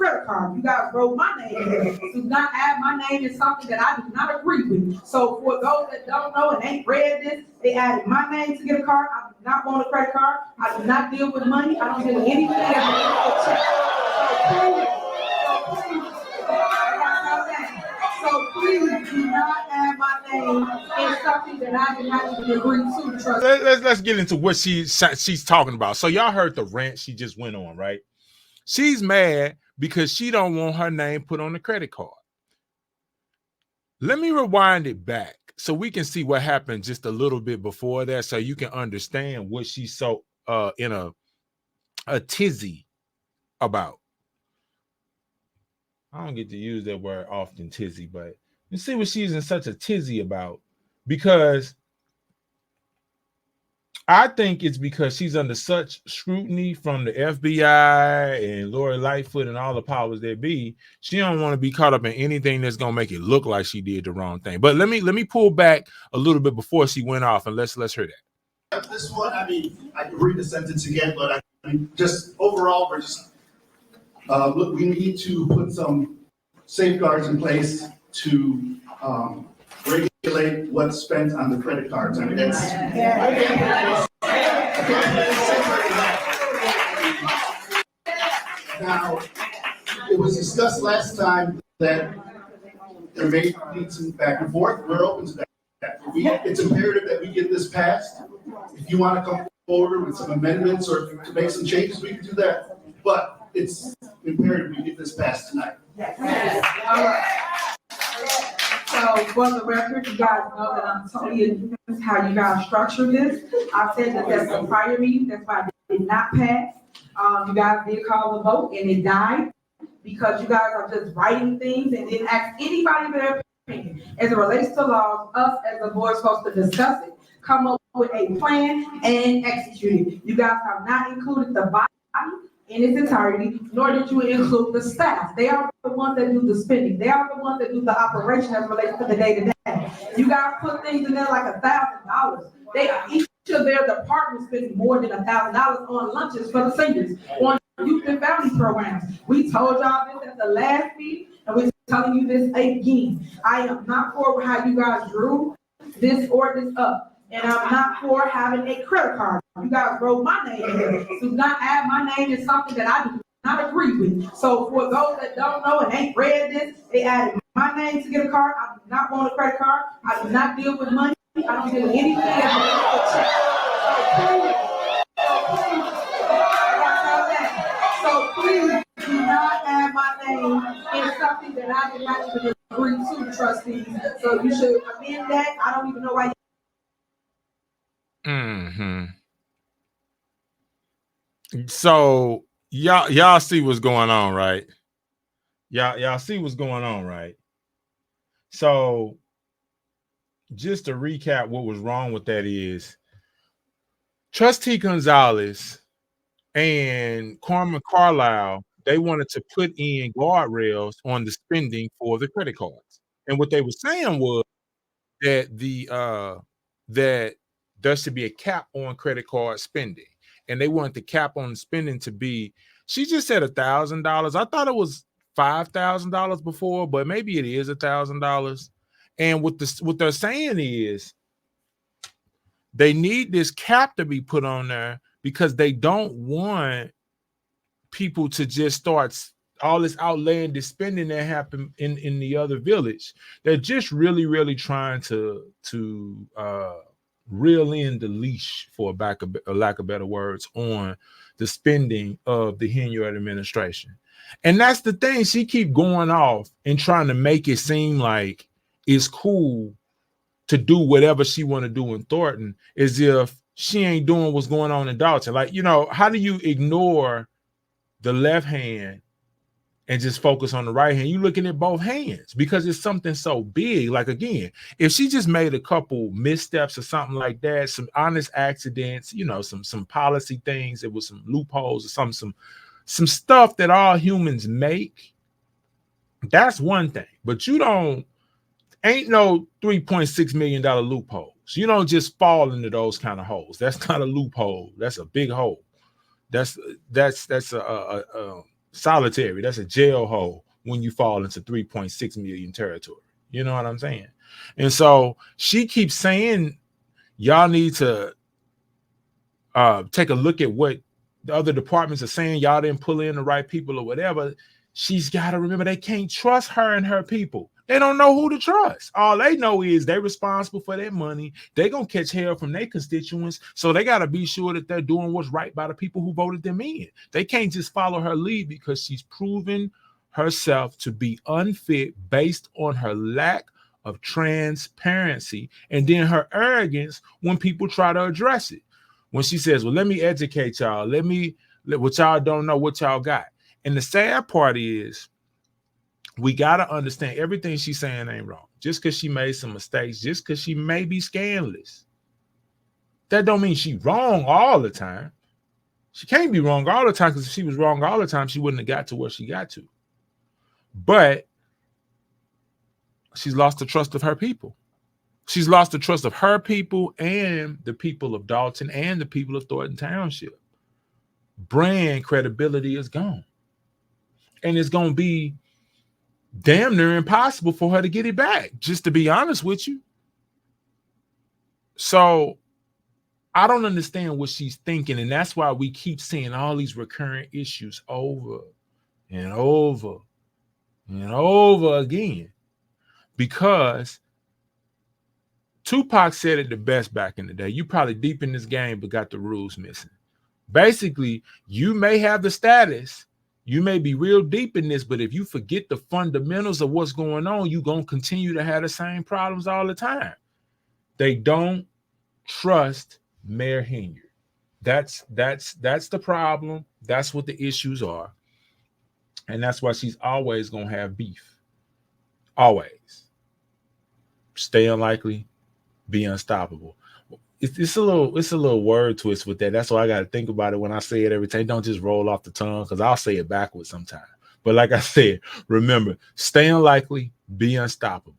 credit card. You guys wrote my name in there. Do not add my name in something that I do not agree with. So for those that don't know and ain't read this, they added my name to get a card. I do not want a credit card. I do not deal with money. I don't deal with anything that's a check. So please do not add my name in something that I did not even agree to. Trust. Let's get into what she's talking about. So y'all heard the rant she just went on, right? She's mad because she don't want her name put on the credit card. Let me rewind it back so we can see what happened just a little bit before that, so you can understand what she's so in a tizzy about. I don't get to use that word often, tizzy, but you see what she's in such a tizzy about, because I think it's because she's under such scrutiny from the FBI and Lori Lightfoot and all the powers that be. She don't want to be caught up in anything that's gonna make it look like she did the wrong thing. But let me pull back a little bit before she went off, and let's hear that. This one, I mean, I can read the sentence again, but I mean, just overall, we're just look, we need to put some safeguards in place to regulate what's spent on the credit cards. I mean, that's now, it was discussed last time that there may need some back and forth. We're open to that. It's imperative that we get this passed. If you want to come forward with some amendments or to make some changes, we can do that. But it's imperative we get this passed tonight. Yes. All right. So for the record, you guys know that I'm totally against how you guys structure this. I said that there's a prior meeting, that's why it did not pass. You guys did call a vote and it died because you guys are just writing things and didn't ask anybody their opinion. As it relates to laws, us as a board are supposed to discuss it, come up with a plan and execute it. You guys have not included the body in its entirety, nor did you include the staff. They are the ones that do the spending. They are the ones that do the operation as relates to the day-to-day. You guys put things in there like $1,000. They are each of their departments spending more than $1,000 on lunches for the seniors, on youth and family programs. We told y'all this at the last meeting, and we're telling you this again. I am not for how you guys drew this ordinance up. And I'm not for having a credit card. You guys wrote my name in there. Do not add my name in something that I do not agree with. So for those that don't know and ain't read this, they added my name to get a card. I do not want a credit card. I do not deal with money. I don't deal with anything that's a check. So please do not add my name in something that I did not even agree to, trustees. So you should amend that. I don't even know why. So y'all see what's going on, right? Y'all see what's going on, right? So just to recap, what was wrong with that is Trustee Gonzalez and Carmen Carlisle, they wanted to put in guardrails on the spending for the credit cards. And what they were saying was that that there should be a cap on credit card spending. And they wanted the cap on spending to be, she just said $1,000. I thought it was $5,000 before, but maybe it is $1,000. And what they're saying is they need this cap to be put on there because they don't want people to just start all this outlandish spending that happened in the other village. They're just really, really trying to reel in the leash, for a lack of better words, on the spending of the Henyard administration. And that's the thing. She keep going off and trying to make it seem like it's cool to do whatever she want to do in Thornton, as if she ain't doing what's going on in Dolton. Like, you know, how do you ignore the left hand and just focus on the right hand? You looking at both hands because it's something so big. Like, again, if she just made a couple missteps or something like that, some honest accidents, you know, some policy things, it was some loopholes or some stuff that all humans make, that's one thing. But you ain't no $3.6 million loopholes. You don't just fall into those kind of holes. That's not a loophole. That's a big hole. That's solitary. That's a jail hole when you fall into 3.6 million territory. You know what I'm saying? And so she keeps saying, y'all need to take a look at what the other departments are saying. Y'all didn't pull in the right people or whatever. She's got to remember they can't trust her and her people. They don't know who to trust. All they know is they're responsible for their money. They're going to catch hell from their constituents. So they got to be sure that they're doing what's right by the people who voted them in. They can't just follow her lead because she's proven herself to be unfit based on her lack of transparency and then her arrogance when people try to address it. When she says, well, let me educate y'all. What y'all don't know, what y'all got. And the sad part is, we got to understand everything she's saying ain't wrong. Just because she made some mistakes, just because she may be scandalous, that don't mean she's wrong all the time. She can't be wrong all the time, because if she was wrong all the time, she wouldn't have got to where she got to. But she's lost the trust of her people. She's lost the trust of her people and the people of Dolton and the people of Thornton Township. Brand credibility is gone. And it's going to be damn near impossible for her to get it back, just to be honest with you. So I don't understand what she's thinking. And that's why we keep seeing all these recurrent issues over and over and over again. Because Tupac said it the best back in the day. You probably deep in this game, but got the rules missing. Basically, you may have the status, you may be real deep in this, but if you forget the fundamentals of what's going on, you're going to continue to have the same problems all the time. They don't trust Mayor Henyard. That's the problem. That's what the issues are. And that's why she's always going to have beef. Always. Stay unlikely, be unstoppable. It's a little word twist with that. That's why I got to think about it when I say it every time. Don't just roll off the tongue, because I'll say it backwards sometimes. But like I said, remember, stay unlikely, be unstoppable.